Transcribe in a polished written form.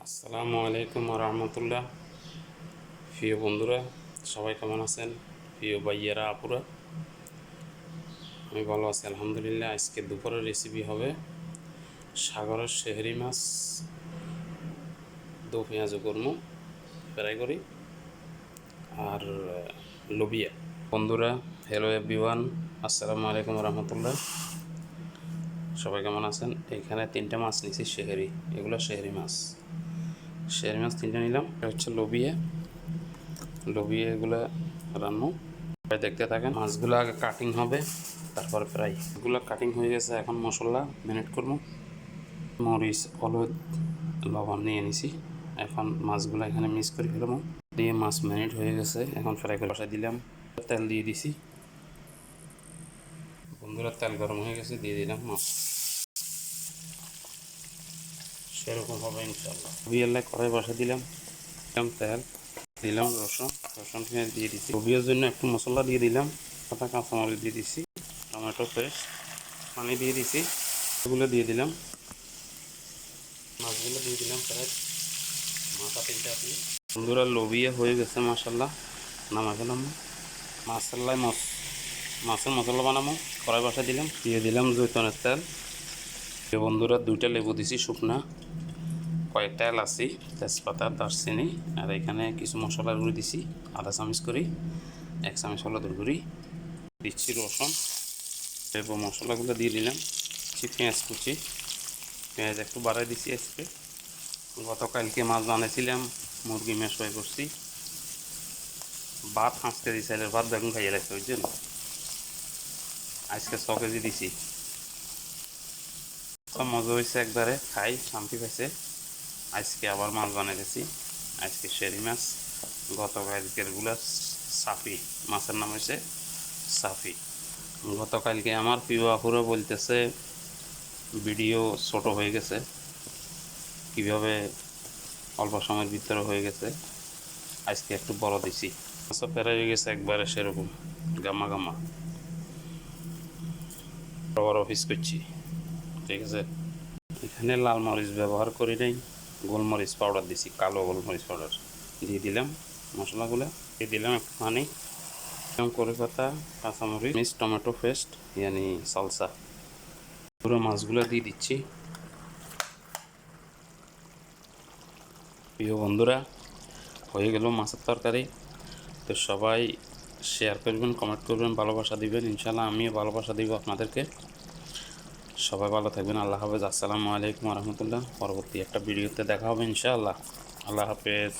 আসসালামু আলাইকুম রহমতুল্লাহ। প্রিয় বন্ধুরা, সবাই কেমন আছেন? প্রিয় ভাইয়েরা আপুরা, আমি ভালো আছি আলহামদুলিল্লাহ। আজকে দুপুরের রেসিপি হবে সাগরের শেহরি মাছ দো পেঁয়াজ কর্ম ফ্রাই করি আর লোবিয়া। বন্ধুরা, হ্যালো এভরিওয়ান, আসসালামু আলাইকুম রহমতুল্লাহ। সবাই কেমন আছেন? এখানে তিনটে মাছ নিয়েছি শেহরি, এগুলো শেহরি মাছ। শেহরি মাছ তিনটে নিলাম। এটা হচ্ছে লোবিয়া। লোবিয়া এগুলো রান্না দেখতে থাকেন। মাছগুলো আগে কাটিং হবে, তারপর ফ্রাই। এগুলো কাটিং হয়ে গেছে, এখন মশলা ম্যারিনেট করবো। মরিচ, হলুদ, লবণ নিয়ে নিছি। এখন মাছগুলো এখানে মিক্স করে ফেলবো। দিয়ে মাছ ম্যারিনেট হয়ে গেছে, এখন ফ্রাই করে বসাই দিলাম। তেল দিয়ে দিছি। বন্ধুরা, তেল গরম হয়ে গেছে, দিয়ে দিলাম মাছ। সেরকম হবে ইনশাল্লাহ। বিয়ের কড়াই বসা দিলাম তেল, দিলাম রসুন পেঁয়াজ দিয়ে দিচ্ছি। রবির জন্য একটু মশলা দিয়ে দিলাম, আদা কাঁচামরিচ দিয়ে দিচ্ছি, টমেটো পেস্ট, পানি দিয়ে দিছি। এগুলো দিয়ে দিলাম, মাছগুলো দিয়ে দিলাম প্রায় মাথা তিনটা দিয়ে। বন্ধুরা, লোবিয়া হয়ে গেছে মাসাল্লাহ, নামা ফেলাম। মাছের মশলা বানাবো, কড়াই বসা দিলাম, দিয়ে দিলাম জৈতনের তেল। বন্ধুরা, 2টা লেবু দিছি শুকনা, কয়েকটা এলাচি, তেজপাতা, দারচিনি, আর এখানে কিছু মশলার গুঁড়ি দিছি, আধা চামচ করে, 1 চামচ হলুদের গুঁড়ি দিচ্ছি, রসুন এবং মশলাগুলো দিয়ে দিলাম। পেঁয়াজ কুচি, পেঁয়াজ একটু বাড়াই দিছি আজকে। গতকালকে মাছ বানিয়েছিলাম, মুরগি ম্যাশ ফ্রাই করছি। ভাত 5 কেজি চাইলের ভাত বেগুন খাইয়ে রাখছে, ওই জন্য আজকে 6 কেজি দিছি। সব মজা হয়েছে, একবারে খাই শান্তি পাইছে। আজকে আবার মাছ বানিয়েছি, আজকে শেরি মাছ। গতকালকের গুলা সাফি, মাছের নাম হয়েছে সাফি। গতকালকে আমার প্রিয় আপুরা বলতেছে ভিডিও ছোট হয়ে গেছে, কিভাবে অল্প সময়ের ভিতরে হয়ে গেছে। আজকে একটু বড় দিছি। মাছও প্রায় হয়ে গেছে একবারে সেরকম গামা গামা, বড় বড় পিস করছি, ঠিক আছে। এখানে লাল মরিচ ব্যবহার করি নাই, গোলমরিচ পাউডার দিছি, কালো গোলমরিচ পাউডার দিয়ে দিলাম। মশলাগুলো দিয়ে দিলাম, একটু পানি, করে পাতা, কাঁচামরিচ, মিক্স টমেটো পেস্ট ইয়ানি সালসা। পুরো মাছগুলো দিয়ে দিচ্ছি। প্রিয় বন্ধুরা, হয়ে গেল মাছের তরকারি। তো সবাই শেয়ার করবেন, কমেন্ট করবেন, ভালোবাসা দিবেন। ইনশাল্লাহ আমিও ভালোবাসা দিব আপনাদেরকে। সবাই ভালো থাকবেন। আল্লাহ হাফেজ। আসসালামু আলাইকুম রহমতুল্লাহ। পরবর্তী একটা ভিডিওতে দেখা হবে ইনশাআল্লাহ। আল্লাহ হাফেজ।